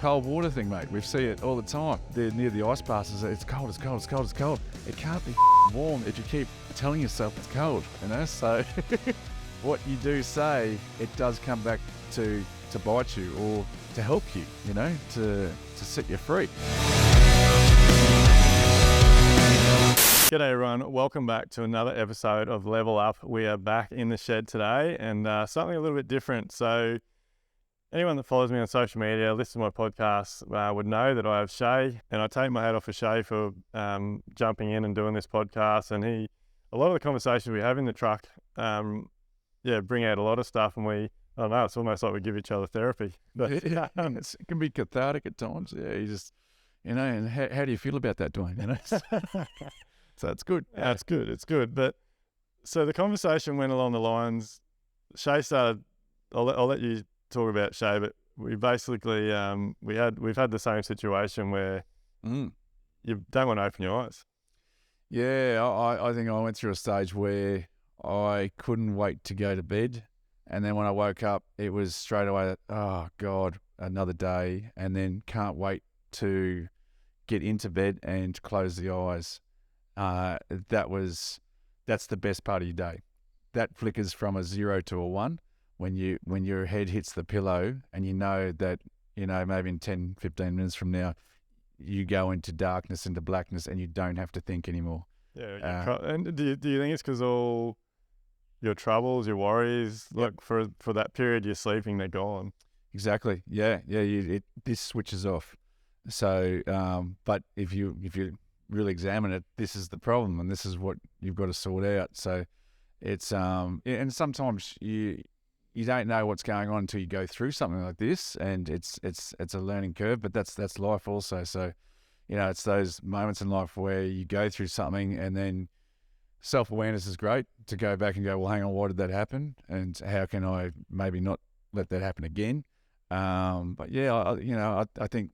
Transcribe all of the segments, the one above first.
Cold water thing, mate. We see it all the time. They're near the ice passes. It's cold, it's cold, it's cold, it's cold. It can't be warm if you keep telling yourself it's cold, you know? So what you do say, it does come back to bite you or to help you, you know, to set you free. G'day everyone, welcome back to another episode of Level Up. We are back in the shed today and something a little bit different. So anyone that follows me on social media, listens to my podcast, would know that I have Shea, and I take my hat off for Shea for jumping in and doing this podcast. And a lot of the conversations we have in the truck, bring out a lot of stuff, and I don't know, it's almost like we give each other therapy. But it can be cathartic at times. Yeah, you just, you know, and how do you feel about that, Duayne? You know? So it's good. It's good. But so the conversation went along the lines, Shea started, I'll let you talk about Shea, but we basically, we've had the same situation where you don't want to open your eyes. Yeah, I think I went through a stage where I couldn't wait to go to bed. And then when I woke up, it was straight away, oh God, another day. And then can't wait to get into bed and close the eyes. That's the best part of your day. That flickers from a 0 to a 1 when your head hits the pillow, and you know that, you know, maybe in 10, 15 minutes from now, you go into darkness, into blackness, and you don't have to think anymore. Yeah. And do you think it's because all your troubles, your worries, like for that period you're sleeping, they're gone? Exactly. Yeah. This switches off. So, but if you really examine it, this is the problem, and this is what you've got to sort out. So it's and sometimes you don't know what's going on until you go through something like this, and it's a learning curve, but that's life also. So, you know, it's those moments in life where you go through something, and then self-awareness is great to go back and go, well, hang on, why did that happen, and how can I maybe not let that happen again? But yeah, I think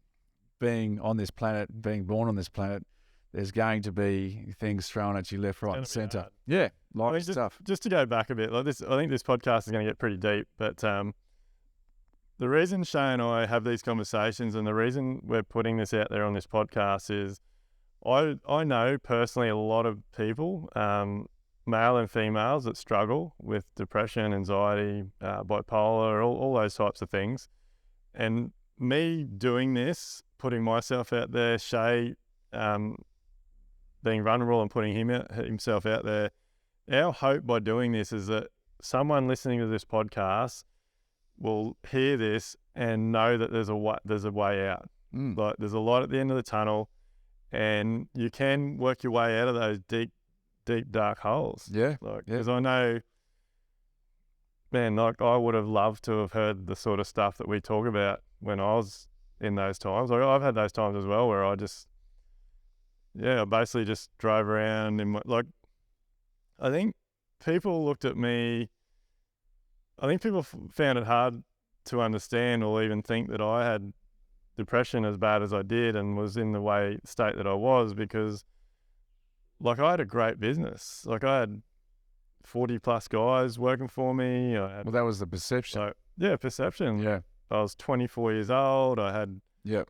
being on this planet, being born on this planet, there's going to be things thrown at you left, right, and centre. Hard. Yeah, life stuff. Just to go back a bit, like this, I think this podcast is going to get pretty deep. But the reason Shea and I have these conversations, and the reason we're putting this out there on this podcast, is I know personally a lot of people, male and females, that struggle with depression, anxiety, bipolar, all those types of things. And me doing this, putting myself out there, Shea, being vulnerable and putting himself out there, our hope by doing this is that someone listening to this podcast will hear this and know that there's a way out. Like there's a light at the end of the tunnel, and you can work your way out of those deep dark holes. Yeah. Because I know, man, like I would have loved to have heard the sort of stuff that we talk about when I was in those times. Like I've had those times as well where I basically just drove around in I think people looked at me, I think people found it hard to understand or even think that I had depression as bad as I did and was in the state that I was, because like I had a great business. Like I had 40 plus guys working for me. Well, that was the perception. Perception. Yeah. I was 24 years old. I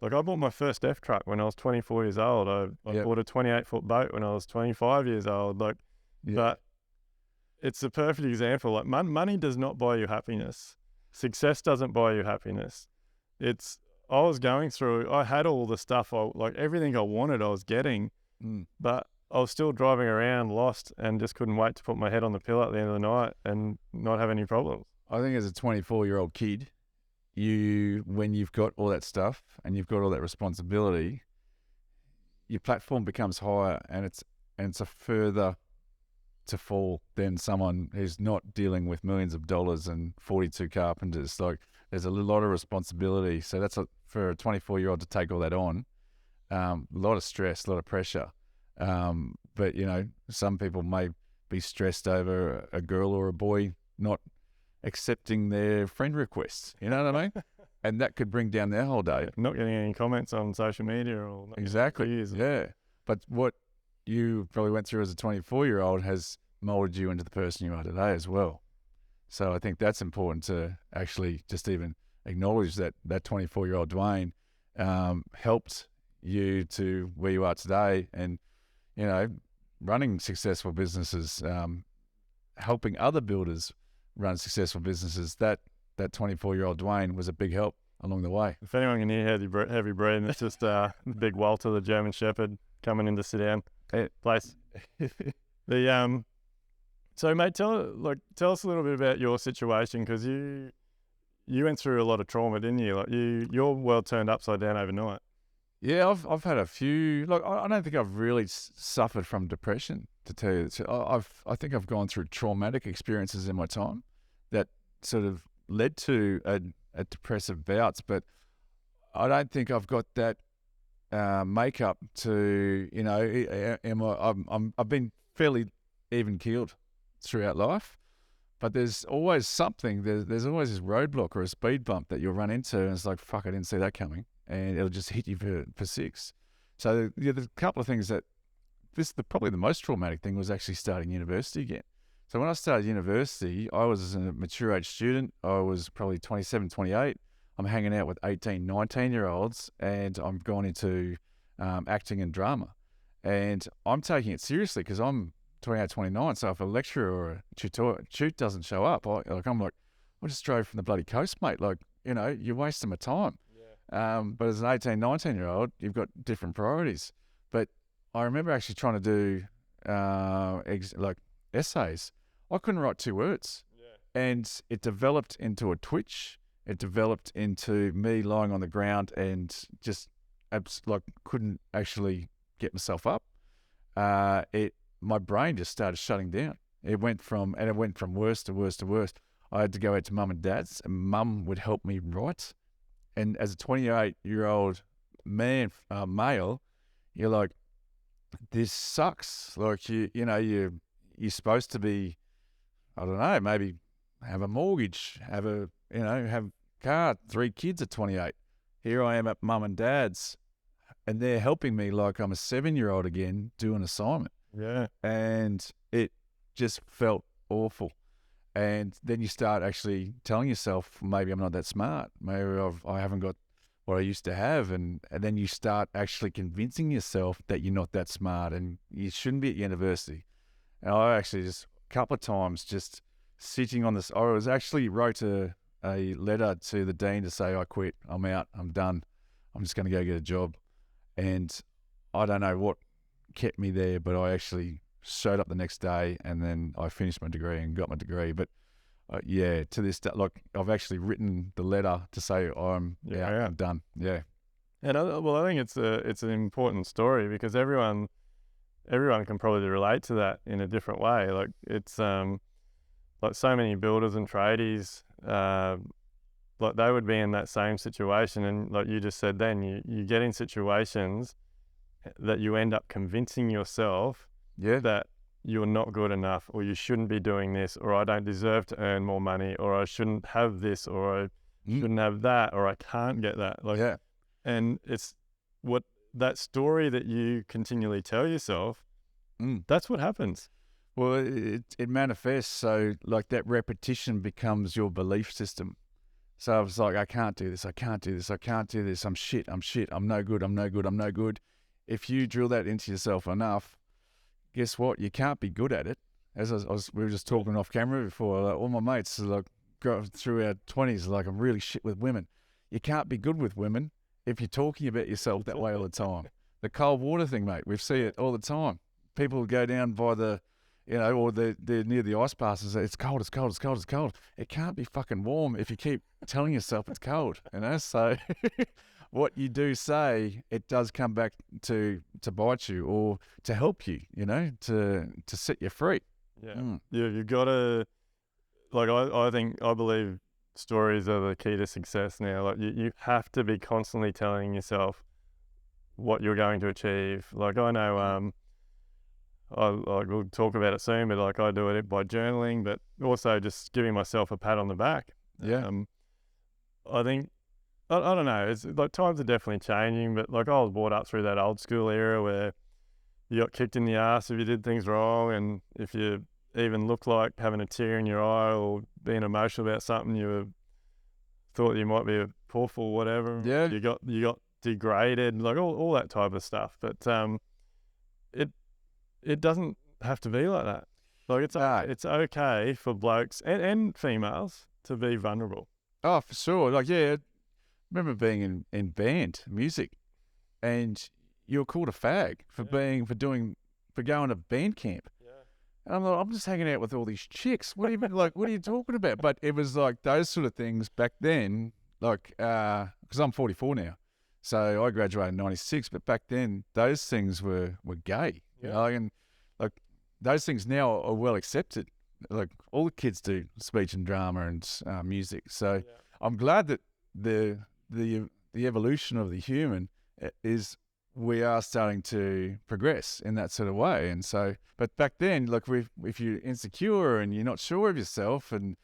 bought my first F truck when I was 24 years old. I bought a 28-foot boat when I was 25 years old. But it's a perfect example. Like money does not buy you happiness. Success doesn't buy you happiness. I was going through, I had all the stuff, everything I wanted I was getting, but I was still driving around lost and just couldn't wait to put my head on the pillow at the end of the night and not have any problems. I think as a 24-year-old kid, when you've got all that stuff and you've got all that responsibility, your platform becomes higher, and it's a further to fall than someone who's not dealing with millions of dollars and 42 carpenters. Like there's a lot of responsibility. So that's for a 24-year-old to take all that on, a lot of stress, a lot of pressure. But you know, some people may be stressed over a girl or a boy not accepting their friend requests, you know what I mean? And that could bring down their whole day. Not getting any comments on social media or exactly. Yeah. But what you probably went through as a 24-year-old has molded you into the person you are today as well. So I think that's important to actually just even acknowledge that 24-year-old Duayne helped you to where you are today, and running successful businesses, helping other builders run successful businesses. That 24-year-old Duayne was a big help along the way. If anyone can hear heavy breathing, it's just big Walter, the German Shepherd, coming in to sit down. Place. So mate, tell us a little bit about your situation, because you went through a lot of trauma, didn't you? Like your world turned upside down overnight. Yeah, I've had a few. Look, I don't think I've really suffered from depression, to tell you. I think I've gone through traumatic experiences in my time that sort of led to a depressive bouts, but I don't think I've got that makeup to, I've been fairly even keeled throughout life, but there's always something. There's always this roadblock or a speed bump that you'll run into, and it's like, fuck, I didn't see that coming. And it'll just hit you for six. So there's a couple of things that probably the most traumatic thing was actually starting university again. So when I started university, I was a mature age student. I was probably 27, 28. I'm hanging out with 18, 19-year-olds, and I'm going into acting and drama. And I'm taking it seriously because I'm 28, 29. So if a lecturer or a tutor doesn't show up, I'm like, I just drove from the bloody coast, mate. Like, you're wasting my time. But as an 18, 19-year-old, you've got different priorities. But I remember actually trying to do essays. I couldn't write 2 words. Yeah. And it developed into a twitch. It developed into me lying on the ground and just couldn't actually get myself up. My brain just started shutting down. It went from worse to worse to worse. I had to go out to mum and dad's, and mum would help me write. And as a 28-year-old man, male, you're like, this sucks. Like, you're supposed to be, I don't know, maybe have a mortgage, have a car, 3 kids at 28. Here I am at mum and dad's, and they're helping me like I'm a 7-year-old again, do an assignment. Yeah. And it just felt awful. And then you start actually telling yourself, maybe I'm not that smart. Maybe I haven't got what I used to have. And then you start actually convincing yourself that you're not that smart and you shouldn't be at university. And I actually just a couple of times just sitting on this, I was actually wrote a letter to the dean to say, I quit, I'm out, I'm done. I'm just going to go get a job. And I don't know what kept me there, but I actually showed up the next day, and then I finished my degree and got my degree. But to this day, like, I've actually written the letter to say I'm done. Yeah. And I think it's an important story because everyone can probably relate to that in a different way. Like, it's like so many builders and tradies, like they would be in that same situation, and like you just said, then you get in situations that you end up convincing yourself that you're not good enough, or you shouldn't be doing this, or I don't deserve to earn more money, or I shouldn't have this, or I shouldn't have that, or I can't get that. Like, and it's what that story that you continually tell yourself, that's what happens. Well, it manifests. So like that repetition becomes your belief system. So I was like, I can't do this. I can't do this. I can't do this. I'm shit. I'm shit. I'm no good. I'm no good. I'm no good. If you drill that into yourself enough, guess what? You can't be good at it. As we were just talking off camera before, like, all my mates like through our 20s, like, I'm really shit with women. You can't be good with women if you're talking about yourself that way all the time. The cold water thing, mate, we see it all the time. People go down by the, or they're near the ice baths and say, it's cold, it's cold, it's cold, it's cold. It can't be fucking warm if you keep telling yourself it's cold, So what you do say, it does come back to bite you or to help you, to set you free. Yeah. You've got to, like, I believe stories are the key to success now. Like, you have to be constantly telling yourself what you're going to achieve. Like, I know, we'll talk about it soon, but like, I do it by journaling, but also just giving myself a pat on the back. Yeah. I think, I don't know, it's like times are definitely changing, but like I was brought up through that old school era where you got kicked in the ass if you did things wrong, and if you even looked like having a tear in your eye or being emotional about something, thought you might be a puff or whatever. Yeah. You got degraded, like all that type of stuff. But it doesn't have to be like that. Like it's okay for blokes and females to be vulnerable. Oh, for sure. Like, yeah, I remember being in band music, and you were called a fag for going to band camp. Yeah. And I'm like, I'm just hanging out with all these chicks. What do you mean? Like, what are you talking about? But it was like those sort of things back then, like, because I'm 44 now. So I graduated in 96, but back then those things were gay. You know, and like those things now are well accepted. Like all the kids do speech and drama and music. So I'm glad that the evolution of the human is we are starting to progress in that sort of way. And so, but back then, like if you're insecure and you're not sure of yourself and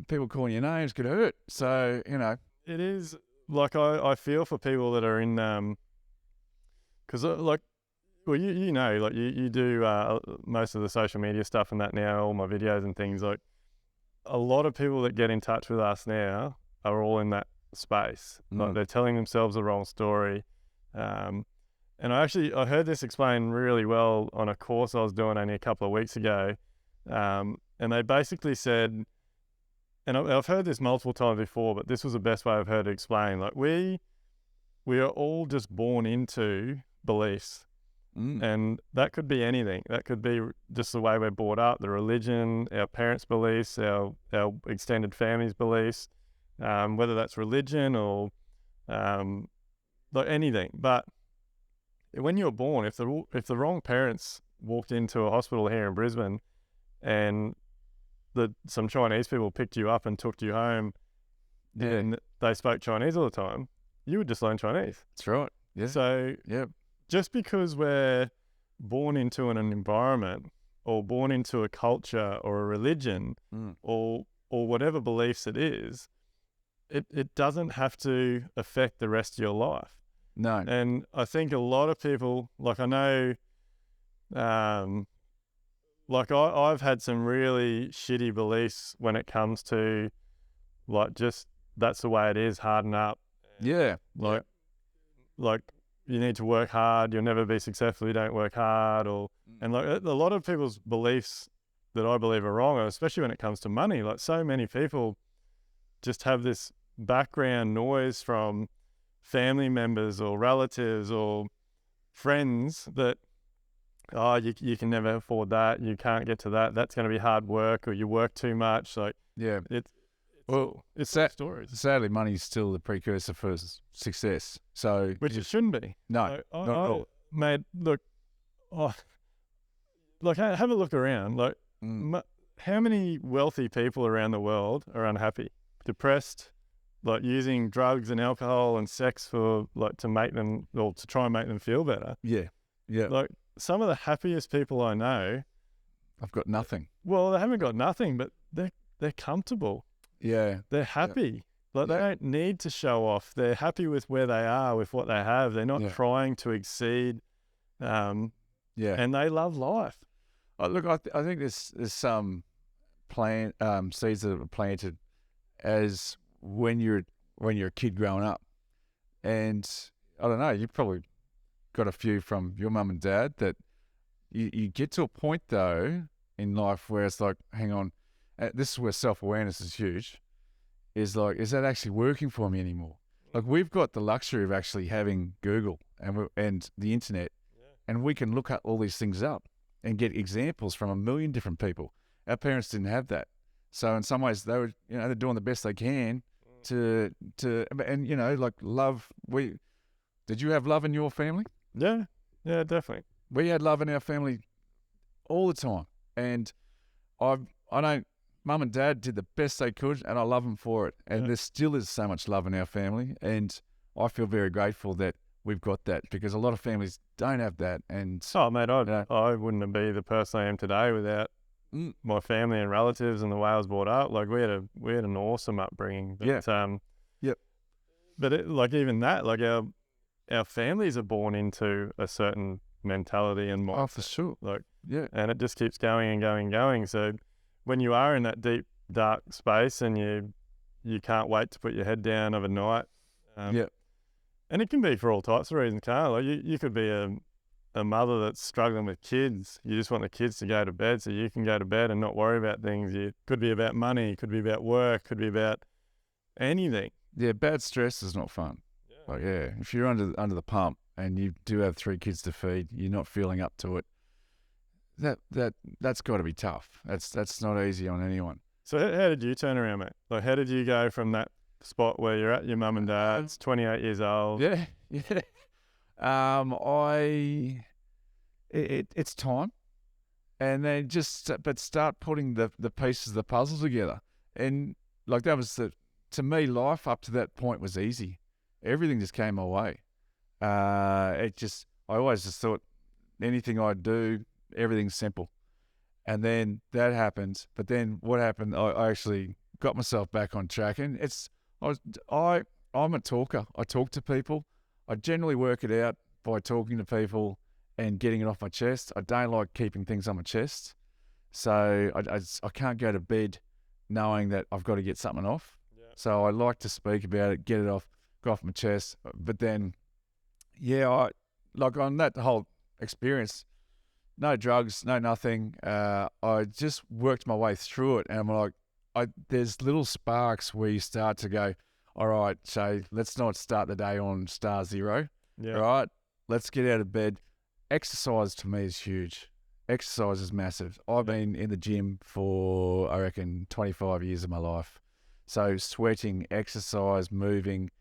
people calling your names could hurt. So, you know. It is, like, I feel for people that are in, because like, well, you know, like you do most of the social media stuff and that now, all my videos and things, like a lot of people that get in touch with us now are all in that space. Like they're telling themselves the wrong story. And I heard this explained really well on a course I was doing only a couple of weeks ago. And they basically said, and I've heard this multiple times before, but this was the best way I've heard it explained. Like we are all just born into beliefs. And that could be anything. That could be just the way we're brought up, the religion, our parents' beliefs, our extended family's beliefs, whether that's religion or like anything. But when you're born, if the wrong parents walked into a hospital here in Brisbane and some Chinese people picked you up and took you home and they spoke Chinese all the time, you would just learn Chinese. That's right. Yeah. So just because we're born into an environment or born into a culture or a religion or whatever beliefs it is, it doesn't have to affect the rest of your life. No. And I think a lot of people, like I know, like I've had some really shitty beliefs when it comes to like just that's the way it is, harden up. Yeah. Like you need to work hard, you'll never be successful, you don't work hard, and like a lot of people's beliefs that I believe are wrong, especially when it comes to money. Like so many people just have this background noise from family members or relatives or friends that you can never afford that, you can't get to that's going to be hard work, or you work too much. Like it's stories. Sadly, money's still the precursor for success. So which it shouldn't be. No, not at all. Mate, look, like have a look around. Like how many wealthy people around the world are unhappy, depressed, like using drugs and alcohol and sex for like to make them, or to try and make them feel better. Yeah. Like some of the happiest people I know, I've got nothing. Well, they haven't got nothing, but they're comfortable. Yeah. They're happy. Like they don't need to show off. They're happy with where they are, with what they have. They're not trying to exceed. And they love life. Look, I think there's some seeds that are planted as when you're a kid growing up, and I don't know, you've probably got a few from your mum and dad that you get to a point though in life where it's like, hang on, this is where self-awareness is huge. Is like, is that actually working for me anymore? Like we've got the luxury of actually having Google and the internet, and we can look at all these things up and get examples from a million different people. Our parents didn't have that, so in some ways they were, they're doing the best they can to and like love. Did you have love in your family? Yeah, definitely. We had love in our family all the time, and I don't. Mum and Dad did the best they could, and I love them for it. And there still is so much love in our family, and I feel very grateful that we've got that, because a lot of families don't have that. And mate, I wouldn't be the person I am today without my family and relatives and the way I was brought up. Like we had an awesome upbringing. But, But like even that, like our families are born into a certain mentality and mindset. Oh, for sure. And it just keeps going and going and going. So when you are in that deep, dark space and you can't wait to put your head down of a night, and And it can be for all types of reasons, can't it? Like you could be a mother that's struggling with kids. You just want the kids to go to bed so you can go to bed and not worry about things. It could be about money, it could be about work, could be about anything. Yeah, bad stress is not fun. Yeah. Like, yeah, if you're under the pump and you do have 3 kids to feed, you're not feeling up to it. That's got to be tough. That's not easy on anyone. So how did you turn around, mate? Like, how did you go from that spot where you're at your mum and dad's, 28 years old? Yeah. It's time, and then start putting the pieces of the puzzle together, and like that was to me, life up to that point was easy. Everything just came my way. I always just thought anything I do, everything's simple. And then that happened. But then what happened, I actually got myself back on track. And I'm a talker. I talk to people. I generally work it out by talking to people and getting it off my chest. I don't like keeping things on my chest. So I can't go to bed knowing that I've got to get something off. Yeah. So I like to speak about it, get it off, go off my chest. But then, on that whole experience, no drugs, no nothing. I just worked my way through it, and I'm like, there's little sparks where you start to go, all right, Shea, let's not start the day on star zero. Yeah. All right, let's get out of bed. Exercise to me is huge. Exercise is massive. I've been in the gym for, I reckon, 25 years of my life. So sweating, exercise, moving,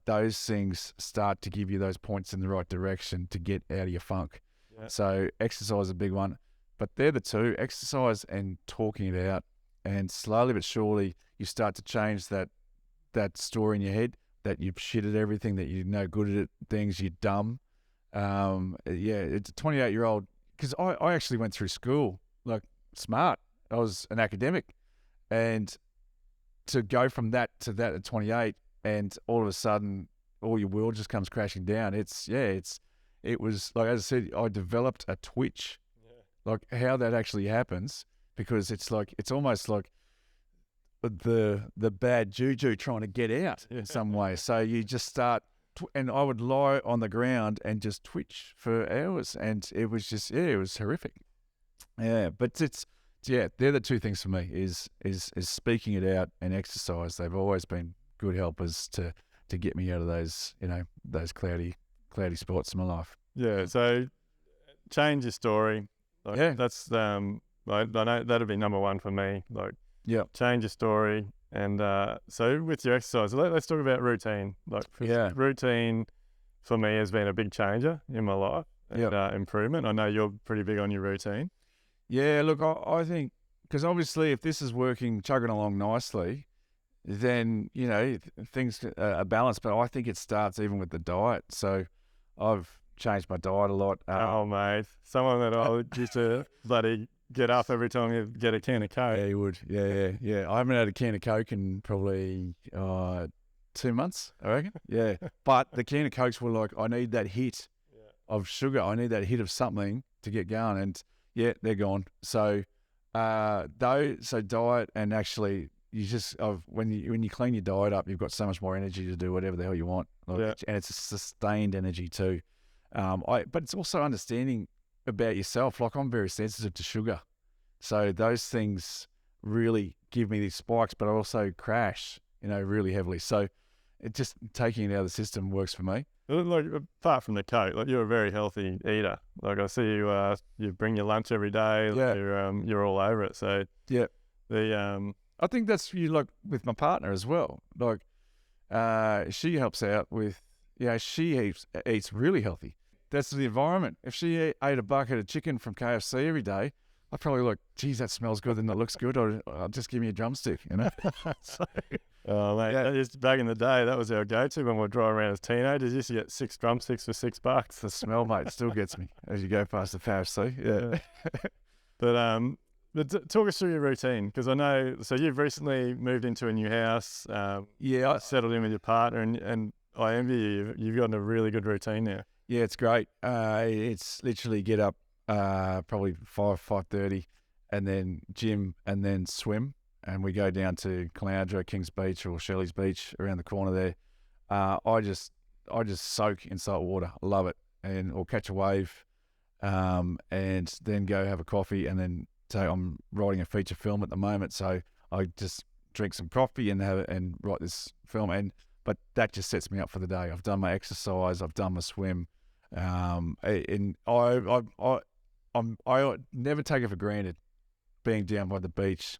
those things start to give you those points in the right direction to get out of your funk. Yeah. So exercise is a big one. But they're the two, exercise and talking it out. And slowly but surely, you start to change that story in your head that you're shit at everything, that you're no good at things, you're dumb. It's a 28-year-old, because I actually went through school, like, smart. I was an academic. And to go from that to that at 28, and all of a sudden, all your world just comes crashing down. It was, like, as I said, I developed a twitch. Yeah. Like, how that actually happens, because it's almost like the bad juju trying to get out in some way. So you just start, and I would lie on the ground and just twitch for hours, and it was just, it was horrific. Yeah, but they're the two things for me, is speaking it out and exercise. They've always been good helpers to get me out of those, those cloudy spots in my life. Yeah, so change your story. Like, that's I know that'd be number one for me. Like, change your story. And so with your exercise, let's talk about routine. Like, routine for me has been a big changer in my life and improvement. I know you're pretty big on your routine. Yeah, look, I think, because obviously if this is chugging along nicely, then, things are balanced. But I think it starts even with the diet. So I've changed my diet a lot. Oh, mate. Someone that I used to bloody get up every time you get a can of Coke. Yeah, you would. Yeah. I haven't had a can of Coke in probably 2 months, I reckon. Yeah. But the can of Cokes were like, I need that hit of sugar. I need that hit of something to get going. And they're gone. So diet, and actually you just, when you clean your diet up, you've got so much more energy to do whatever the hell you want. And it's a sustained energy too. But it's also understanding about yourself. Like, I'm very sensitive to sugar. So those things really give me these spikes, but I also crash, really heavily. So it just, taking it out of the system works for me. Like, apart from the Coke, like, you're a very healthy eater. Like, I see you bring your lunch every day. Like, you're all over it. So I think that's like with my partner as well. Like, she helps out with, she eats really healthy. That's the environment. If she ate a bucket of chicken from KFC every day, I'd probably like, geez, that smells good and that looks good, or I'll just give me a drumstick, So, oh, mate, that used to, back in the day, that was our go-to when we were driving around as teenagers. You used to get 6 drumsticks for $6. The smell, mate, still gets me as you go past the KFC. Yeah. But talk us through your routine, because I know, so you've recently moved into a new house. Settled in with your partner, and I envy you. You've gotten a really good routine now. Yeah, it's great. It's literally get up probably 5:30, and then gym, and then swim, and we go down to Caloundra, Kings Beach, or Shelley's Beach around the corner there. I just I just soak in salt water. I love it, or catch a wave, and then go have a coffee, and then say I'm writing a feature film at the moment, so I just drink some coffee and write this film, but that just sets me up for the day. I've done my exercise, I've done my swim, and I never take it for granted being down by the beach.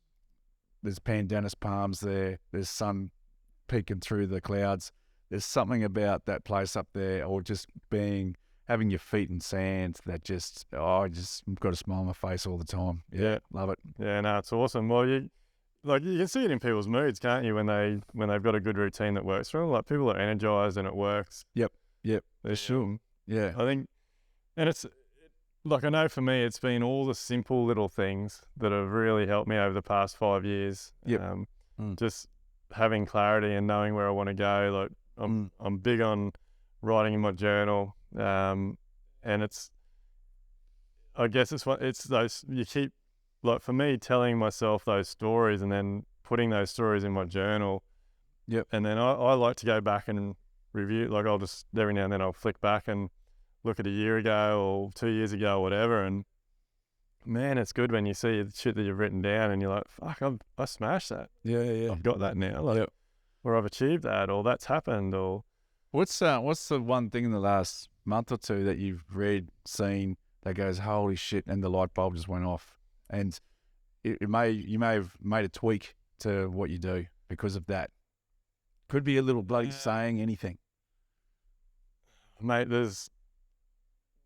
There's pandanus palms there. There's sun peeking through the clouds. There's something about that place up there, or just having your feet in sand that I've got a smile on my face all the time. Yeah, love it. Yeah, no, it's awesome. Well, you can see it in people's moods, can't you? When they've got a good routine that works for them. Like, people are energized and it works. Yep, for sure. Yeah, I think, and it's like, I know for me, it's been all the simple little things that have really helped me over the past 5 years. Yep. Just having clarity and knowing where I want to go. Like, I'm big on writing in my journal, and I guess it's those, you keep, like, for me, telling myself those stories and then putting those stories in my journal. Yep. And then I like to go back and review. Like, I'll just every now and then I'll flick back and look at a year ago or 2 years ago or whatever, and man, it's good when you see the shit that you've written down and you're like, fuck, I smashed that. Yeah. I've got that now. Like, or I've achieved that, or that's happened. Or what's the one thing in the last month or two that you've read, seen that goes, holy shit, and the light bulb just went off, and you may have made a tweak to what you do because of that? Could be a little bloody saying, anything. Mate, there's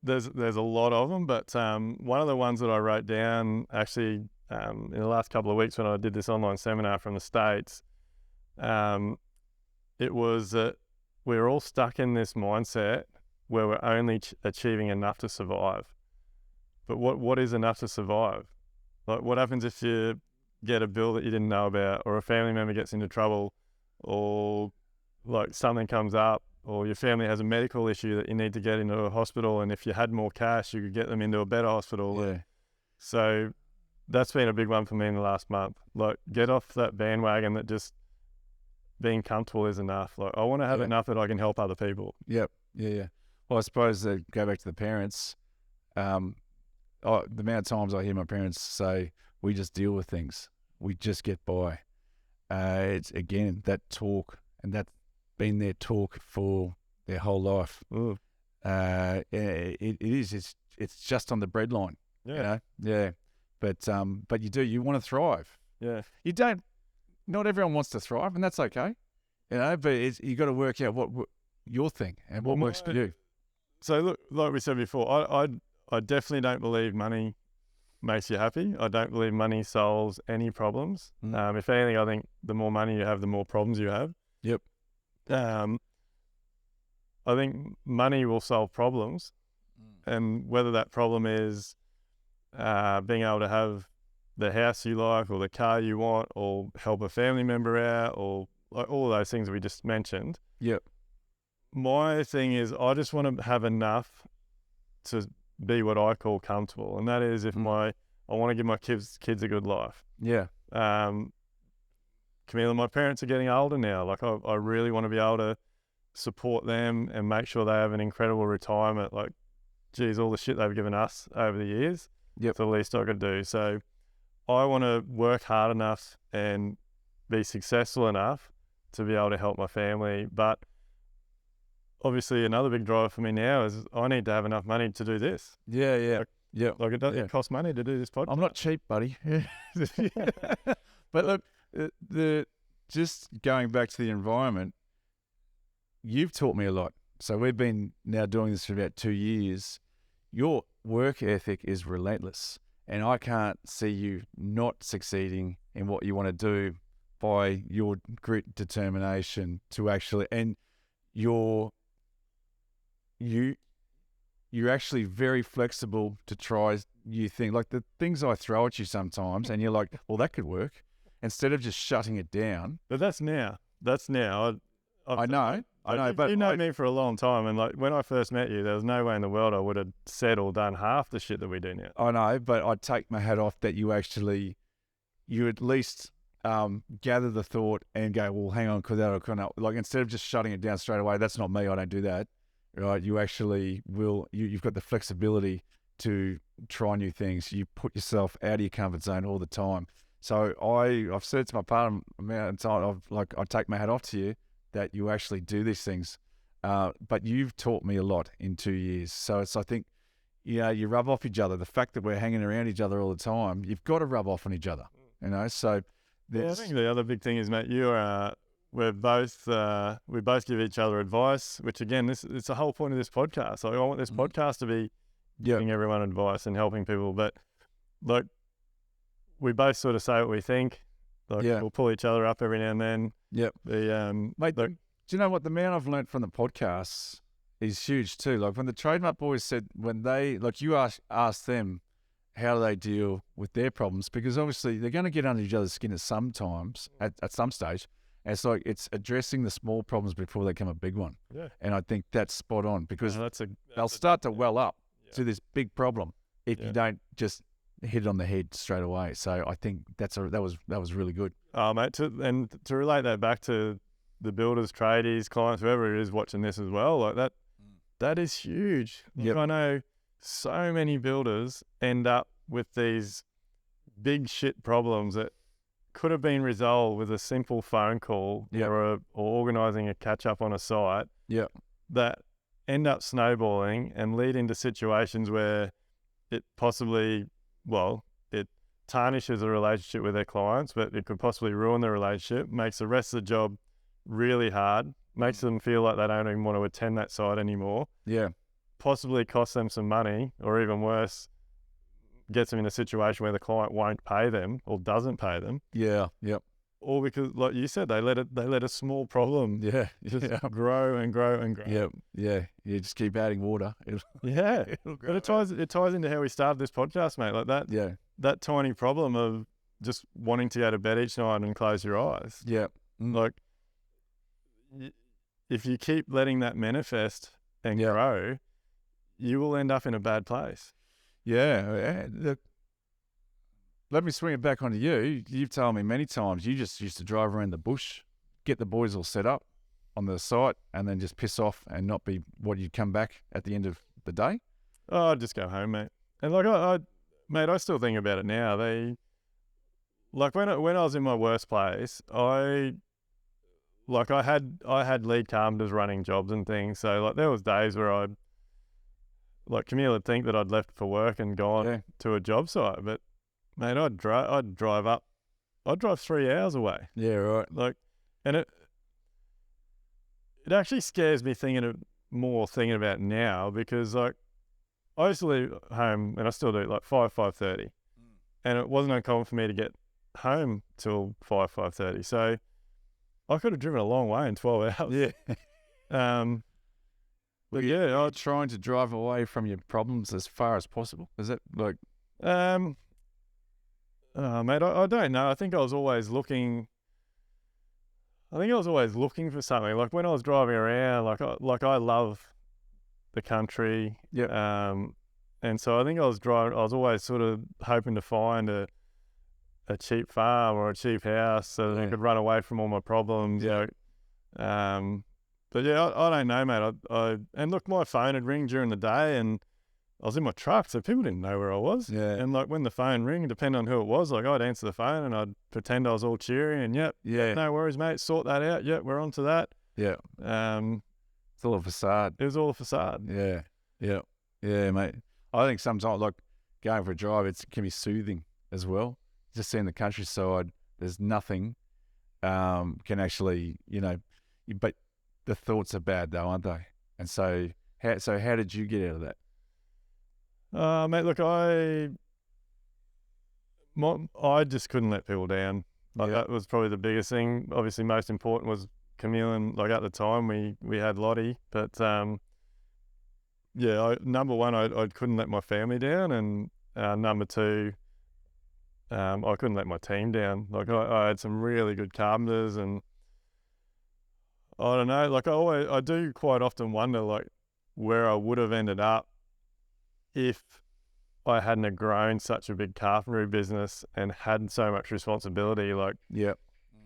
a lot of them, but one of the ones that I wrote down actually in the last couple of weeks when I did this online seminar from the States, it was that we're all stuck in this mindset where we're only achieving enough to survive. But what is enough to survive? Like, what happens if you get a bill that you didn't know about, or a family member gets into trouble, or like something comes up, or your family has a medical issue that you need to get into a hospital, and if you had more cash, you could get them into a better hospital. Yeah. So that's been a big one for me in the last month. Like, get off that bandwagon that just being comfortable is enough. Like, I want to have enough that I can help other people. Yep. Yeah. Well, I suppose go back to the parents. The amount of times I hear my parents say, we just deal with things. We just get by. It's, again, that talk, and that's been their talk for their whole life. It is. It's just on the breadline. Yeah. You know? Yeah. But you want to thrive. Yeah. You don't. Not everyone wants to thrive, and that's okay. You know, but you got to work out what your thing and what works for you. So look, like we said before, I definitely don't believe money makes you happy. I don't believe money solves any problems. If anything, I think the more money you have, the more problems you have. Yep. I think money will solve problems, and whether that problem is being able to have the house you like, or the car you want, or help a family member out, or like all of those things we just mentioned. Yep. My thing is, I just want to have enough to be what I call comfortable, and that is if I want to give my kids a good life. Yeah. Camila, my parents are getting older now. Like, I really want to be able to support them and make sure they have an incredible retirement. Like, geez, all the shit they've given us over the years. Yep. It's the least I could do. So I want to work hard enough and be successful enough to be able to help my family. But obviously another big driver for me now is I need to have enough money to do this. Yeah. Like, it costs money to do this podcast. I'm not cheap, buddy. But look, just going back to the environment, you've taught me a lot. So we've been now doing this for about 2 years. Your work ethic is relentless, and I can't see you not succeeding in what you want to do by your grit, determination to actually, and you're actually very flexible to try new things. Like the things I throw at you sometimes, and you're like, well, that could work, instead of just shutting it down. But that's now. I know, but you know me for a long time, and like when I first met you, there was no way in the world I would have said or done half the shit that we do now. I know, but I'd take my hat off that you at least gather the thought and go, well, hang on, could that or could not? Like, instead of just shutting it down straight away, that's not me, I don't do that, right? You actually will, you've got the flexibility to try new things. You put yourself out of your comfort zone all the time. So I've said to my partner, I take my hat off to you that you actually do these things. But you've taught me a lot in 2 years. So I think, you rub off each other. The fact that we're hanging around each other all the time, you've got to rub off on each other, So I think the other big thing is, mate, we both give each other advice, which again, it's the whole point of this podcast. Like, I want this podcast to be giving everyone advice and helping people, but like, we both sort of say what we think. Like, we'll pull each other up every now and then. Yep. Mate, do you know what? The amount I've learned from the podcasts is huge too. Like, when the Trademark Boys said, when they, like, you ask them, how do they deal with their problems? Because obviously they're going to get under each other's skin at some stage. And it's like, it's addressing the small problems before they become a big one. Yeah. And I think that's spot on, because they'll start to well up to this big problem if you don't just hit it on the head straight away. So I think that was really good. Oh, mate, to relate that back to the builders, tradies, clients, whoever it is watching this as well, like that is huge. Like, I know so many builders end up with these big shit problems that could have been resolved with a simple phone call or organising a catch up on a site. That end up snowballing and lead into situations where it possibly, it tarnishes a relationship with their clients, but it could possibly ruin the relationship, makes the rest of the job really hard, makes them feel like they don't even want to attend that site anymore. Possibly costs them some money, or even worse, gets them in a situation where the client won't pay them or doesn't pay them. Or because, like you said, they let a small problem grow and grow and grow. You just keep adding water. It'll grow. But it ties into how we started this podcast, mate. Like that. That tiny problem of just wanting to go to bed each night and close your eyes. Like, if you keep letting that manifest and grow, you will end up in a bad place. Look, let me swing it back onto you. You've told me many times you just used to drive around the bush, get the boys all set up on the site, and then just piss off and not be what you'd come back at the end of the day. Oh, I'd just go home, mate. And like, I still think about it now. Like, when I was in my worst place, I had lead carpenters running jobs and things. So like, there was days where Camille would think that I'd left for work and gone to a job site, but mate, I'd drive 3 hours away. Like, and it actually scares me thinking about now, because like, I used to leave home, and I still do, like 5:30, and it wasn't uncommon for me to get home till 5:30. So I could have driven a long way in 12 hours. But you're trying to drive away from your problems as far as possible. Is that like? Mate, I don't know. I think I was always looking for something. Like, when I was driving around, like I love the country. And so I think I was always sort of hoping to find a cheap farm or a cheap house so that I could run away from all my problems. But I don't know, mate. And look, my phone would ring during the day, and I was in my truck, so people didn't know where I was. And like, when the phone rang, depending on who it was, like, I'd answer the phone and I'd pretend I was all cheery and no worries, mate, sort that out. We're on to that. It's all a facade. It was all a facade. Yeah, mate. I think sometimes, like, going for a drive, it can be soothing as well. Just seeing the countryside, there's nothing can actually, but the thoughts are bad though, aren't they? And so how did you get out of that? Mate, look, I just couldn't let people down. Like, that was probably the biggest thing. Obviously, most important was Camille, and like, at the time we had Lottie, but number one, I couldn't let my family down, and number two, I couldn't let my team down. Like, I had some really good carpenters, and I don't know, like, I do quite often wonder, like, where I would have ended up if I hadn't have grown such a big carpentry business and had so much responsibility. Like, Yeah.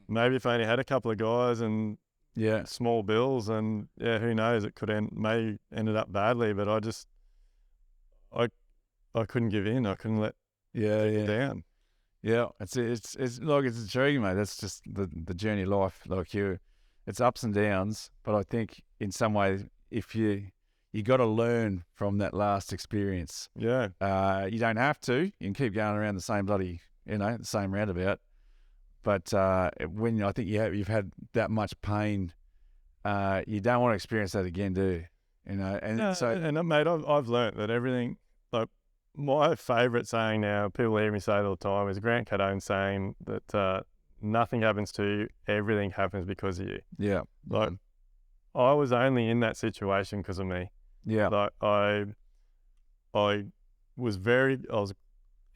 maybe if I only had a couple of guys and Yeah. small bills, and who knows, it could may ended up badly. But I couldn't give in. I couldn't let it down. Yeah, it's like, it's intriguing, mate. That's just the journey of life. Like, it's ups and downs, but I think in some ways, if you got to learn from that last experience. Yeah. You don't have to. You can keep going around the same bloody, the same roundabout. But when I think you've had that much pain, you don't want to experience that again, do you? And mate, I've learnt that everything, like, my favourite saying now, people hear me say it all the time, is Grant Cardone's saying that nothing happens to you, everything happens because of you. Yeah. Like, I was only in that situation because of me. Yeah. Like, I was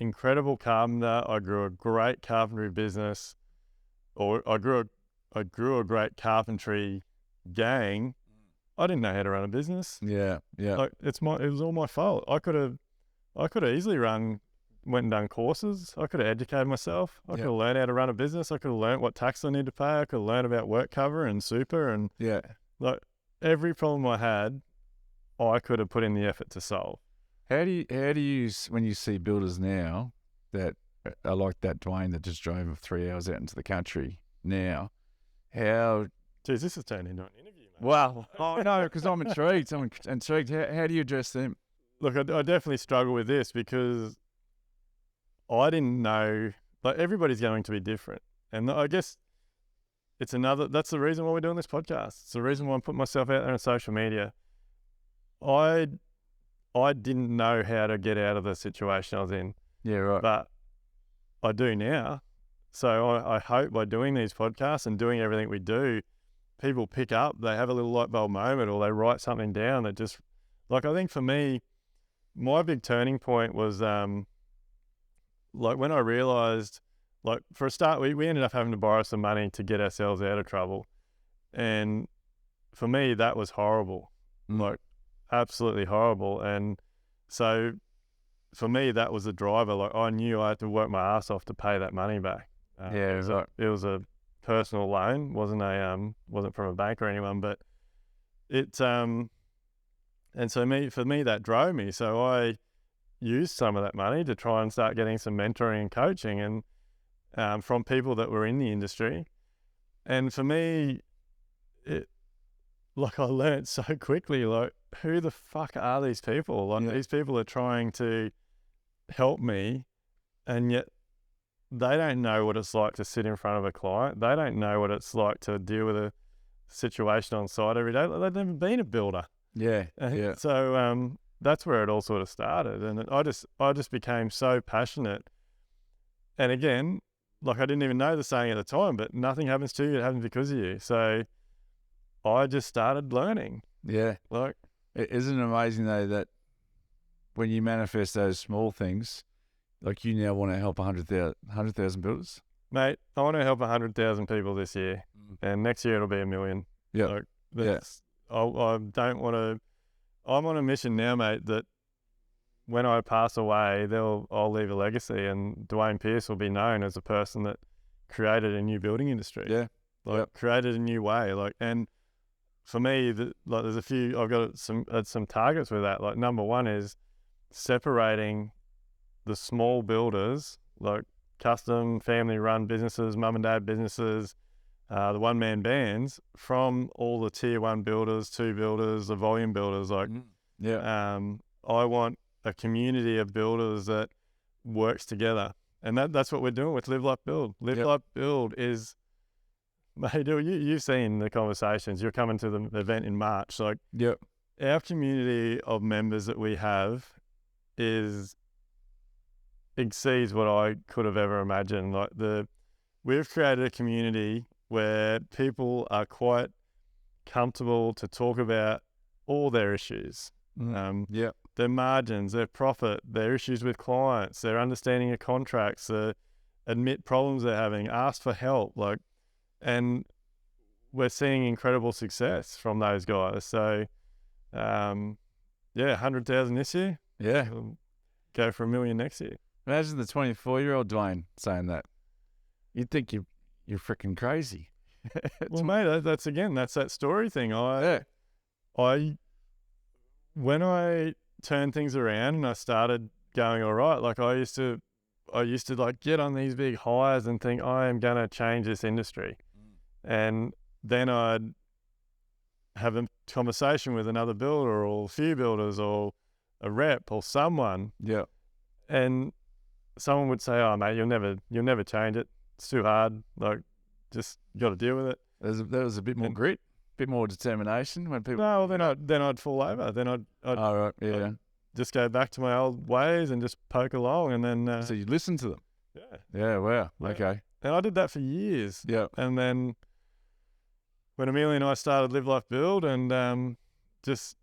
incredible carpenter. I grew a great carpentry business, or I grew a great carpentry gang. I didn't know how to run a business. Yeah. Yeah. Like, it was all my fault. I could have easily went and done courses. I could have educated myself. I could have learned how to run a business. I could have learned what tax I need to pay. I could have learned about work cover and super, and like, every problem I had, I could have put in the effort to solve. How do you when you see builders now that are like that Duayne that just drove 3 hours out into the country now? How? Geez, this has turned into an interview, mate. Well, no, because I'm intrigued. I'm intrigued. How do you address them? Look, I definitely struggle with this because I didn't know. Like, everybody's going to be different, and I guess that's the reason why we're doing this podcast. It's the reason why I'm putting myself out there on social media. I didn't know how to get out of the situation I was in. Yeah, right. But I do now. So I hope by doing these podcasts and doing everything we do, people pick up, they have a little light bulb moment, or they write something down that just, like, I think for me, my big turning point was like, when I realised, like, for a start, we ended up having to borrow some money to get ourselves out of trouble. And for me, that was horrible. Like, absolutely horrible. And so for me, that was the driver. Like, I knew I had to work my ass off to pay that money back. It was a personal loan, wasn't from a bank or anyone, but it and so for me that drove me. So I used some of that money to try and start getting some mentoring and coaching, and from people that were in the industry. And for me, I learned so quickly, like, who the fuck are these people? Like, these people are trying to help me, and yet they don't know what it's like to sit in front of a client. They don't know what it's like to deal with a situation on site every day. They've never been a builder. Yeah. So that's where it all sort of started, and I just became so passionate. And again, like, I didn't even know the saying at the time, but nothing happens to you, it happens because of you. So I just started learning. Yeah. Like, isn't it amazing though that when you manifest those small things, like, you now want to help 100,000 builders? Mate, I want to help 100,000 people this year, and next year it'll be 1 million. Yeah. Like, I don't want to. I'm on a mission now, mate, that when I pass away, I'll leave a legacy, and Duayne Pearce will be known as a person that created a new building industry. Yeah. Created a new way. Like, and for me, there's a few. I've got some targets with that. Like, number one is separating the small builders, like custom family-run businesses, mum and dad businesses, the one-man bands, from all the tier 1 builders, 2 builders, the volume builders. Like, I want a community of builders that works together, and that's what we're doing with Live Like Build. Live Like Build is, mate, you've seen the conversations. You're coming to the event in March. Like, our community of members that we have exceeds what I could have ever imagined. Like, we've created a community where people are quite comfortable to talk about all their issues. Their margins, their profit, their issues with clients, their understanding of contracts, admit problems they're having, ask for help. Like, and we're seeing incredible success from those guys. So, 100,000 this year. Yeah. go for $1 million next year. Imagine the 24-year-old Duayne saying that. You'd think you're freaking crazy. Well, mate, that's that story thing. When I turned things around and I started going all right, like I used to like get on these big highs and think I am going to change this industry. And then I'd have a conversation with another builder or a few builders or a rep or someone. Yeah. And someone would say, "Oh, mate, you'll never change it. It's too hard. Like, just got to deal with it." There was a bit more grit, a bit more determination when people. No, well, then I'd fall over. Then I'd Oh, right. Yeah. I'd just go back to my old ways and just poke along, and then So you listen to them. yeah. Yeah. Wow. Yeah. Okay. And I did that for years. Yeah. And then when Amelia and I started Live Life Build, and just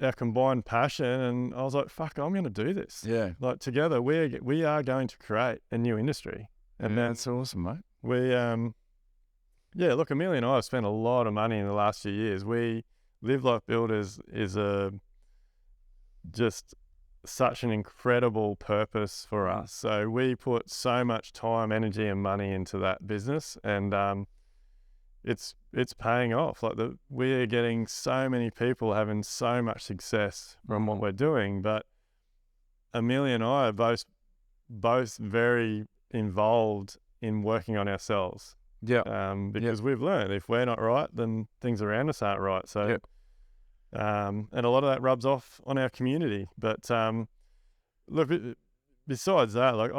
our combined passion, and I was like, "Fuck, I'm going to do this." Yeah. Like together, we are going to create a new industry, and then that's awesome, mate. we yeah, look, Amelia and I have spent a lot of money in the last few years. We Live Life Build is just such an incredible purpose for us. So we put so much time, energy, and money into that business, and it's paying off. Like we're getting so many people having so much success from what we're doing. But Amelia and I are both very involved in working on ourselves. Yeah. Because we've learned if we're not right, then things around us aren't right. So, and a lot of that rubs off on our community. But look, besides that, like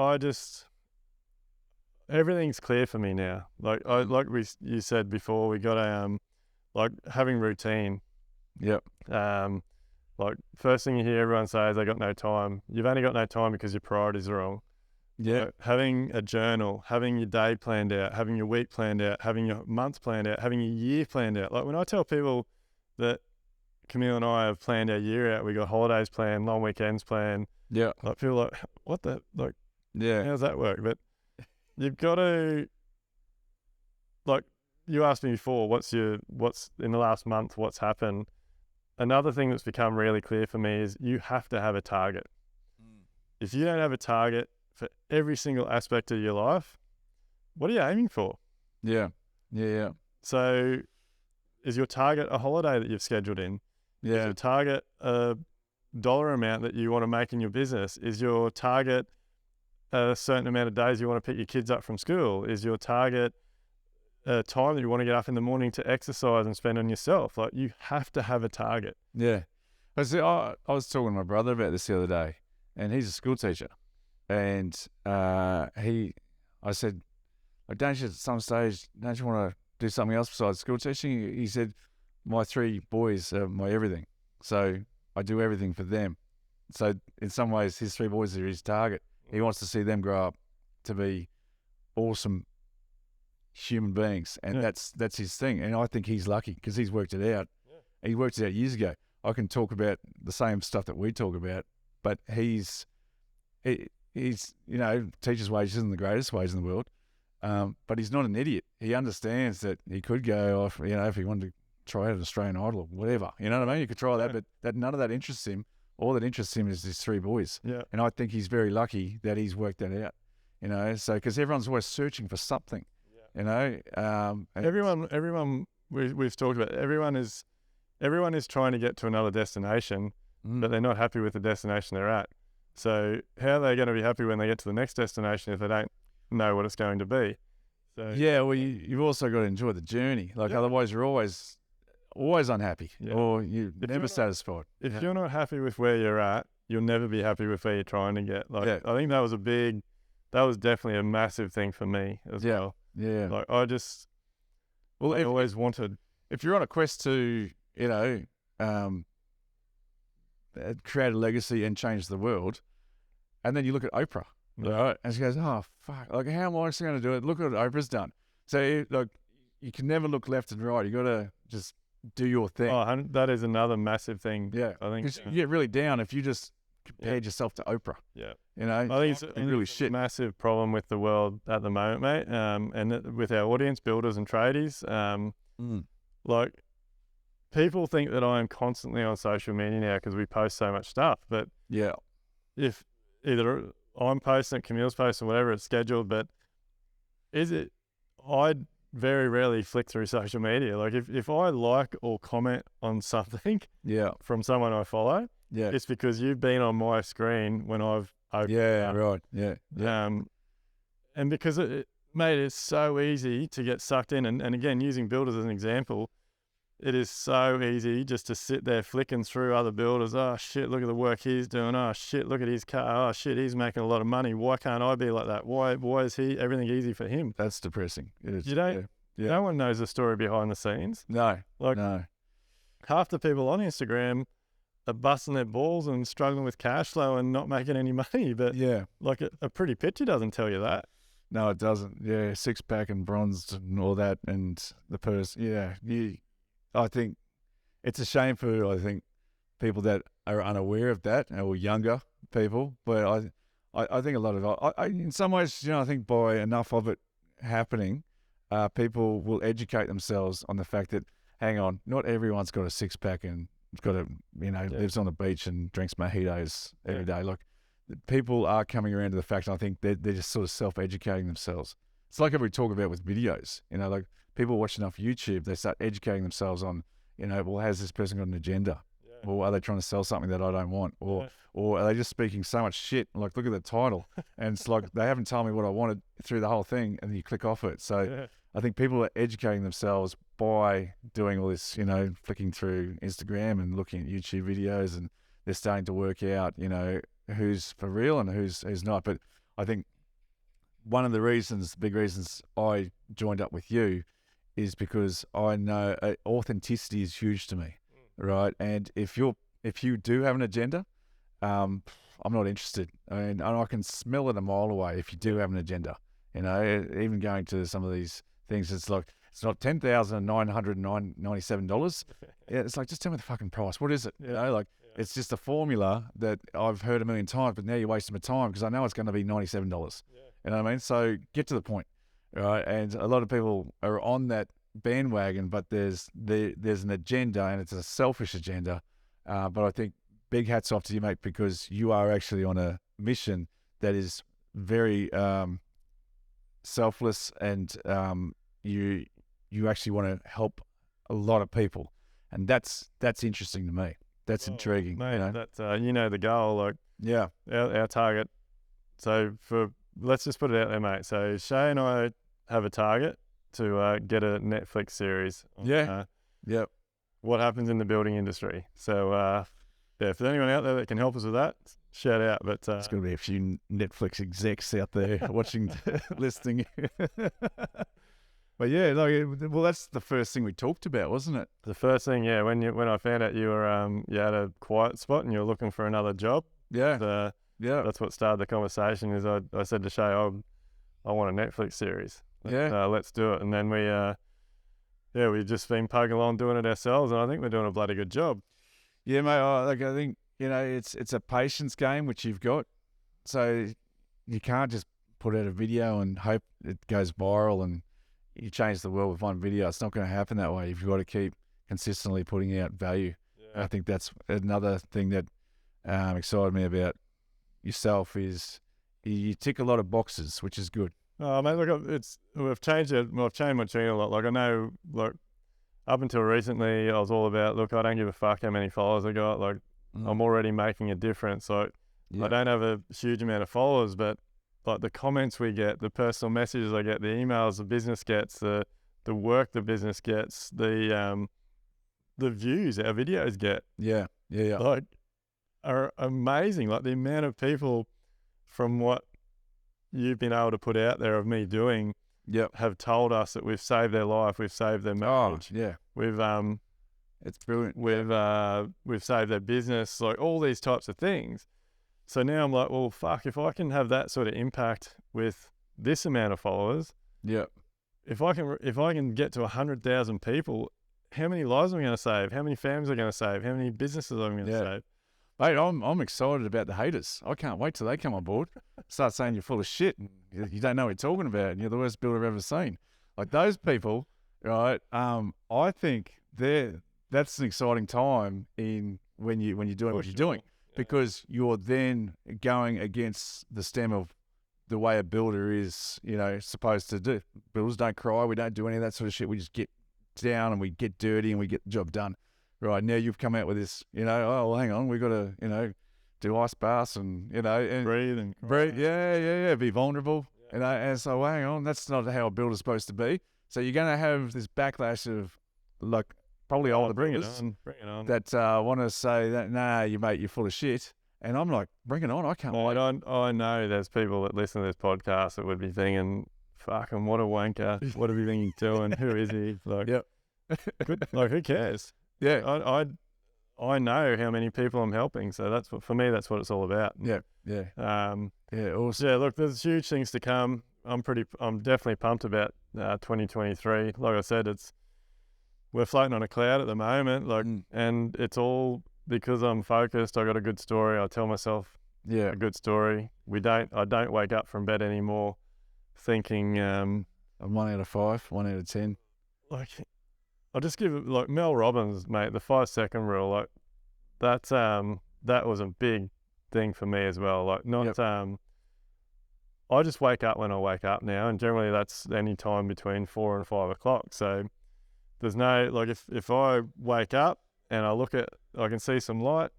everything's clear for me now. Like you said before, we got like having routine. Yep. Like first thing you hear everyone say is, "I got no time." You've only got no time because your priorities are wrong. Yeah. Like having a journal, having your day planned out, having your week planned out, having your month planned out, having your year planned out. Like when I tell people that Camille and I have planned our year out, we got holidays planned, long weekends planned. Yeah. Like people are like, what the, like, Yeah. how does that work? But you've got to, like you asked me before, what's in the last month, what's happened? Another thing that's become really clear for me is you have to have a target. If you don't have a target for every single aspect of your life, what are you aiming for? Yeah. Yeah. So is your target a holiday that you've scheduled in? Is your target a dollar amount that you want to make in your business? Is your target a certain amount of days you want to pick your kids up from school? Is your target a time that you want to get up in the morning to exercise and spend on yourself? Like you have to have a target. Yeah. I was talking to my brother about this the other day, and he's a school teacher. And I said, like, don't you at some stage, don't you want to do something else besides school teaching? He said, my 3 boys are my everything. So I do everything for them. So in some ways, his 3 boys are his target. He wants to see them grow up to be awesome human beings. And that's his thing. And I think he's lucky because he's worked it out. Yeah. He worked it out years ago. I can talk about the same stuff that we talk about, but he's teacher's wage isn't the greatest wage in the world, but he's not an idiot. He understands that he could go off, if he wanted to try out an Australian Idol or whatever, you know what I mean? You could try that, but that none of that interests him. All that interests him is his 3 boys. Yeah. And I think he's very lucky that he's worked that out, so because everyone's always searching for something, everyone we've talked about, everyone is trying to get to another destination, but they're not happy with the destination they're at. So how are they going to be happy when they get to the next destination if they don't know what it's going to be? So well, you've also got to enjoy the journey. Like otherwise, you're always unhappy, or you're never satisfied. If you're not happy with where you're at, you'll never be happy with where you're trying to get. Like I think that was definitely a massive thing for me as well. Yeah, like I always wanted. If you're on a quest to create a legacy and change the world, and then you look at Oprah, right? And she goes, "Oh fuck! Like, how am I actually going to do it? Look at what Oprah's done." So, like, you can never look left and right. You got to just do your thing. Oh, that is another massive thing. Yeah, I think you get really down if you just compared yourself to Oprah. Yeah, I think it's really shit. A massive problem with the world at the moment, mate. And with our audience, builders and tradies, like. People think that I am constantly on social media now because we post so much stuff. But if either I'm posting, Camille's posting, whatever it's scheduled, but I very rarely flick through social media. Like if I like or comment on something Yeah. from someone I follow, Yeah. it's because you've been on my screen when I've opened it Yeah. up. Right. Yeah. Yeah. And because mate, it's so easy to get sucked in. And again, using builders as an example, it is so easy just to sit there flicking through other builders. Oh shit, look at the work he's doing. Oh shit, look at his car. Oh shit, he's making a lot of money. Why can't I be like that? Why is everything easy for him? That's depressing. It is. You don't. Yeah. No one knows the story behind the scenes. No. Like No. half the people on Instagram are busting their balls and struggling with cash flow and not making any money. But Yeah. like a pretty picture doesn't tell you that. No, it doesn't. Yeah. 6-pack and bronzed and all that, and the purse. Yeah. I think it's a shame for people that are unaware of that, or younger people. But I think a lot of in some ways, I think by enough of it happening, people will educate themselves on the fact that, hang on, not everyone's got a 6-pack and lives on the beach and drinks mojitos every day. Like, people are coming around to the fact, and I think they're just sort of self-educating themselves. It's like we talk about with videos, like people watch enough YouTube, they start educating themselves on, well, has this person got an agenda? Yeah. Or are they trying to sell something that I don't want? Or are they just speaking so much shit? Like, look at the title. And it's like, they haven't told me what I wanted through the whole thing, and then you click off it. So I think people are educating themselves by doing all this, flicking through Instagram and looking at YouTube videos, and they're starting to work out, who's for real and who's not. But I think one of the big reasons I joined up with you is because I know authenticity is huge to me, right? And if you do have an agenda, I'm not interested. And I can smell it a mile away if you do have an agenda. Even going to some of these things, it's like, it's not $10,997. Yeah, it's like, just tell me the fucking price. What is it? It's just a formula that I've heard a million times, but now you're wasting my time because I know it's going to be $97. You know what I mean? So get to the point, right? And a lot of people are on that bandwagon, but there's an agenda, and it's a selfish agenda. But I think big hats off to you, mate, because you are actually on a mission that is very selfless, and you actually want to help a lot of people, and that's interesting to me. That's intriguing, mate. That's the goal, like our target. So let's just put it out there, mate. So Shea and I have a target to get a Netflix series. What happens in the building industry. So if there's anyone out there that can help us with that, shout out. But there's going to be a few Netflix execs out there watching, listening. But that's the first thing we talked about, wasn't it? The first thing, when I found out you were you had a quiet spot and you were looking for another job. That's what started the conversation. Is I said to Shea, I want a Netflix series. Let's do it. And then we've just been plugging along doing it ourselves, and I think we're doing a bloody good job. Yeah, mate. I think it's a patience game which you've got. So you can't just put out a video and hope it goes viral and you change the world with one video. It's not going to happen that way. You've got to keep consistently putting out value. I think that's another thing that excited me about yourself is you tick a lot of boxes, which is good. Oh, mate, look, I've changed it. Well, I've changed my tune a lot. Like, I know, like, up until recently, I was all about, look, I don't give a fuck how many followers I got. Like, I'm already making a difference. Like, I don't have a huge amount of followers, but like the comments we get, the personal messages I get, the emails the business gets, the work the business gets, the views our videos get, like, are amazing. Like, the amount of people from what you've been able to put out there of me doing, have told us that we've saved their life, we've saved their marriage, we've it's brilliant. We've saved their business, like all these types of things. So now I'm like, well, fuck, if I can have that sort of impact with this amount of followers, if I can get to 100,000 people, how many lives am I going to save? How many families am I going to save? How many businesses am I going to save? Mate, I'm excited about the haters. I can't wait till they come on board, start saying you're full of shit and you don't know what you're talking about and you're the worst builder I've ever seen. Like, those people, right? I think that's an exciting time when you're doing what you're doing. because you're then going against the stem of the way a builder is, supposed to do. Builders don't cry. We don't do any of that sort of shit. We just get down and we get dirty and we get the job done. Right, now you've come out with this, oh, well, hang on, we've got to, do ice baths and, and breathe. Yeah. Be vulnerable, and so, well, hang on, that's not how a builder's supposed to be. So you're going to have this backlash of, like, probably older builders bring it on. that want to say that, nah, you're full of shit. And I'm like, bring it on. I can't wait. I know there's people that listen to this podcast that would be thinking, fucking what a wanker. What are we thinking doing? Who is he? Like, Yep. Good, like, who cares? Yeah. I know how many people I'm helping, so that's what, for me, that's what it's all about. Yeah. Awesome. Awesome. Yeah, look, there's huge things to come. I'm definitely pumped about 2023. Like I said, we're floating on a cloud at the moment, and it's all because I'm focused. I got a good story. I tell myself a good story. I don't wake up from bed anymore thinking I'm 1 out of 5, 1 out of 10. Like, I'll just give it, like, Mel Robbins, mate, the 5-second rule, like, that was a big thing for me as well. Like, I just wake up when I wake up now, and generally that's any time between 4 and 5 o'clock. So there's no, like, if I wake up and I can see some light,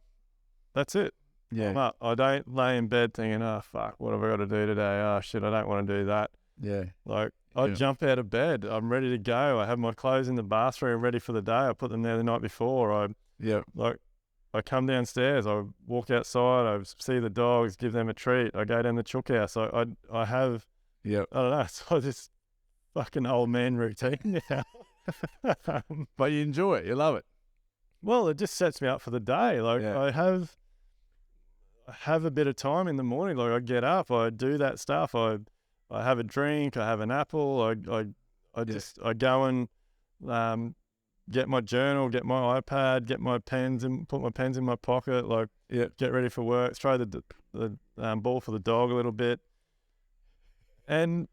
that's it. Yeah. I'm up. I don't lay in bed thinking, oh, fuck, what have I got to do today? Oh, shit, I don't want to do that. Yeah. Like, I jump out of bed. I'm ready to go. I have my clothes in the bathroom ready for the day. I put them there the night before. I come downstairs. I walk outside. I see the dogs, give them a treat. I go down the chook house. I have, I don't know, so this fucking old man routine now. But you enjoy it. You love it. Well, it just sets me up for the day. Like, I have a bit of time in the morning. Like, I get up, I do that stuff. I have a drink, I have an apple, I go and get my journal, get my iPad, get my pens and put my pens in my pocket, like, get ready for work, throw the ball for the dog a little bit. And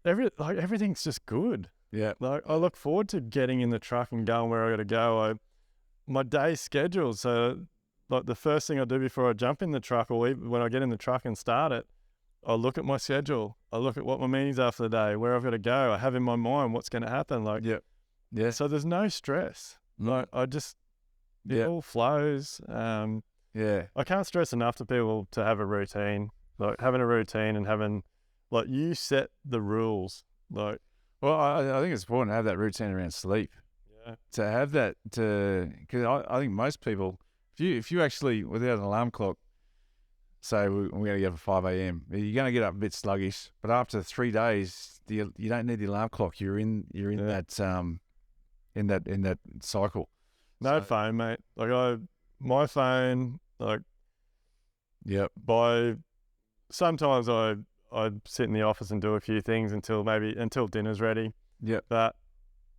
everything's just good. Yeah. Like, I look forward to getting in the truck and going where I got to go. My day's scheduled, so, like, the first thing I do before I jump in the truck, or even when I get in the truck and start it, I look at my schedule. I look at what my meetings are for the day, where I've got to go. I have in my mind what's going to happen. Like, so there's no stress. Like, it all flows. I can't stress enough to people to have a routine. Like, having a routine and having, like, you set the rules. Like, well, I think it's important to have that routine around sleep. Yeah. To have that, because I think most people, if you actually, without an alarm clock, say we're going to get up at 5 a.m. You're going to get up a bit sluggish, but after 3 days, you don't need the alarm clock. You're in that in that cycle. No phone, mate. Like, my phone, like, sometimes I sit in the office and do a few things until dinner's ready. Yeah. But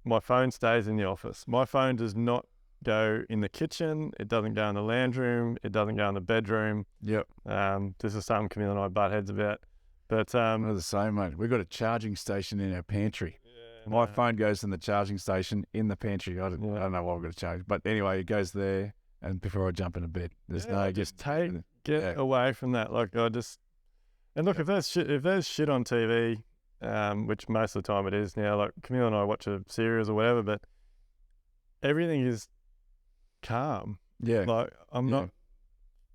my phone stays in the office. My phone does not go in the kitchen. It doesn't go in the lounge room. It doesn't go in the bedroom. Yep. This is something Camille and I butt heads about. But we're the same, mate. We've got a charging station in our pantry. Yeah, my phone goes in the charging station in the pantry. I don't know why we've got to charge, but anyway, it goes there. And before I jump into bed, there's get away from that. Like, and look, if there's shit on TV, which most of the time it is now. Like, Camille and I watch a series or whatever, but everything is calm. Yeah. Like, I'm not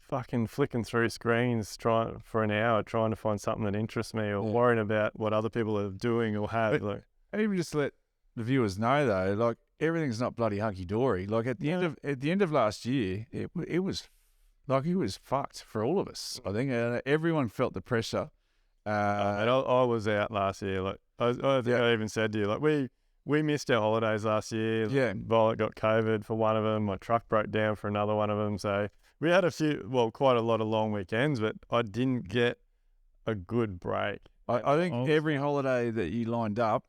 fucking flicking through screens for an hour trying to find something that interests me, or worrying about what other people are doing or have. Like, even just let the viewers know though, like, everything's not bloody hunky dory. Like, at the end of last year, it was fucked for all of us. I think everyone felt the pressure. And I was out last year. Like, I think I even said to you, like, we missed our holidays last year. Yeah. Violet got COVID for one of them. My truck broke down for another one of them. So we had quite a lot of long weekends, but I didn't get a good break. I think every holiday that you lined up,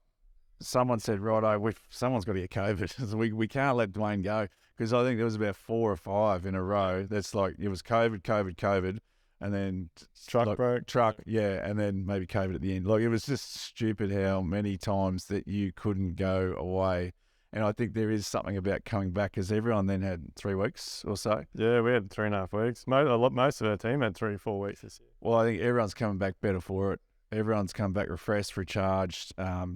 someone said, righto, someone's got to get COVID. So we can't let Duayne go, because I think there was about 4 or 5 in a row. That's like, it was COVID, and then truck broke. And then maybe COVID at the end. Like, it was just stupid how many times that you couldn't go away. And I think there is something about coming back, because everyone then had 3 weeks or so. Yeah, we had 3.5 weeks. Most of our team had 3-4 weeks this year. Well, I think everyone's coming back better for it. Everyone's come back refreshed, recharged,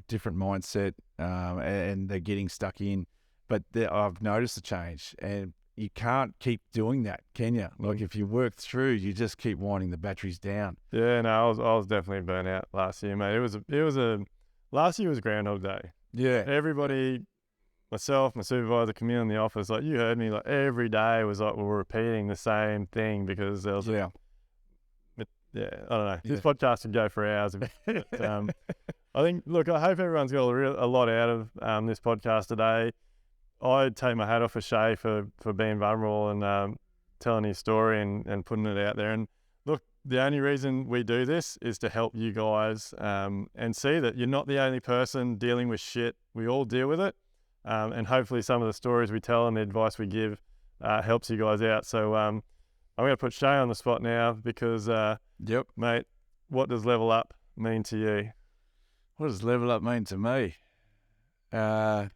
different mindset, and they're getting stuck in. But I've noticed a change, and you can't keep doing that, can you? Like, if you work through, you just keep winding the batteries down. Yeah, no, I was definitely burnt out last year, mate. Last year was Groundhog Day. Yeah. Everybody, myself, my supervisor, come in the office, like, you heard me, like, every day was like we were repeating the same thing, because there was Yeah. Yeah, I don't know. This podcast could go for hours. But, I think, look, I hope everyone's got a lot out of this podcast today. I take my hat off for Shea for being vulnerable and telling his story and putting it out there. And look, the only reason we do this is to help you guys and see that you're not the only person dealing with shit. We all deal with it. And hopefully some of the stories we tell and the advice we give helps you guys out. So I'm going to put Shea on the spot now, because, Yep. mate, what does level up mean to you? What does level up mean to me? Well,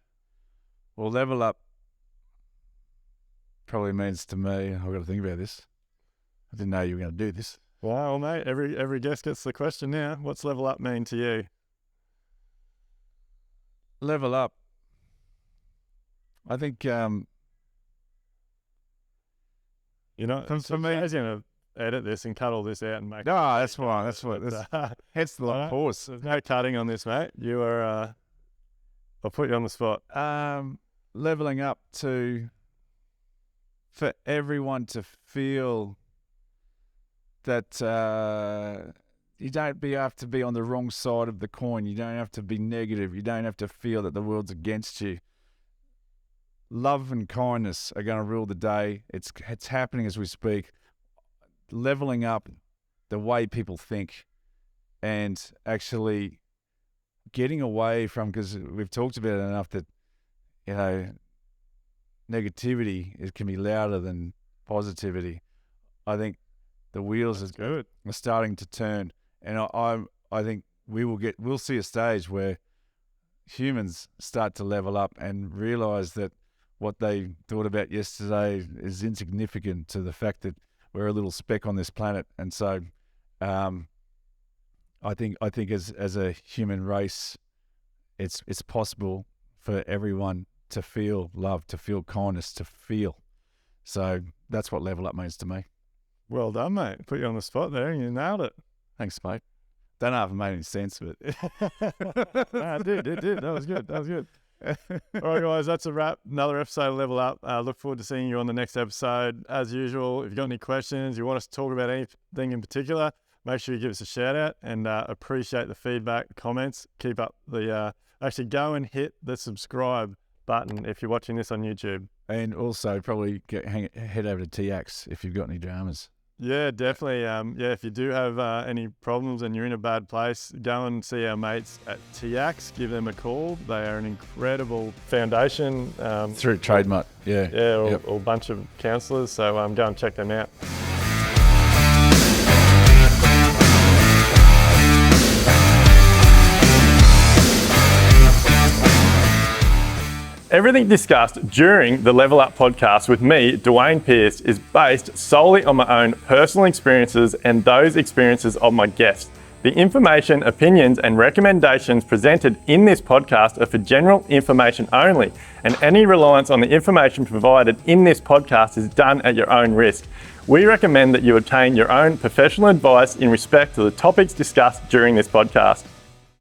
level up probably means to me, I've got to think about this. I didn't know you were going to do this. Well, mate, every guest gets the question now. What's level up mean to you? Level up. I think You know, for me, Shay's going to edit this and cut all this out and make. No, that's fine. That's what. Hence the long pause. There's no cutting on this, mate. You are. I'll put you on the spot. Leveling up for everyone to feel that you don't have to be on the wrong side of the coin. You don't have to be negative. You don't have to feel that the world's against you. Love and kindness are going to rule the day. It's happening as we speak. Leveling up the way people think, and actually getting away from, because we've talked about it enough that, you know, negativity, it can be louder than positivity. I think the wheels are starting to turn, and I think we'll see a stage where humans start to level up and realize that what they thought about yesterday is insignificant to the fact that we're a little speck on this planet. And so I think as a human race, it's possible for everyone to feel love, to feel kindness, to feel. So that's what level up means to me. Well done, mate. Put you on the spot there and you nailed it. Thanks, mate. Don't know if it made any sense, but it did. That was good. All right, guys, that's a wrap. Another episode of Level Up. Look forward to seeing you on the next episode. As usual, if you've got any questions, you want us to talk about anything in particular, make sure you give us a shout out, and appreciate the feedback, comments. Keep up the actually go and hit the subscribe button if you're watching this on YouTube. And also probably head over to TX if you've got any dramas. Yeah, definitely. If you do have any problems and you're in a bad place, go and see our mates at TX. Give them a call. They are an incredible foundation. Through Trademark, yeah. Yeah, or a bunch of counsellors. So go and check them out. Everything discussed during the Level Up podcast with me, Duayne Pearce, is based solely on my own personal experiences and those experiences of my guests. The information, opinions, and recommendations presented in this podcast are for general information only, and any reliance on the information provided in this podcast is done at your own risk. We recommend that you obtain your own professional advice in respect to the topics discussed during this podcast.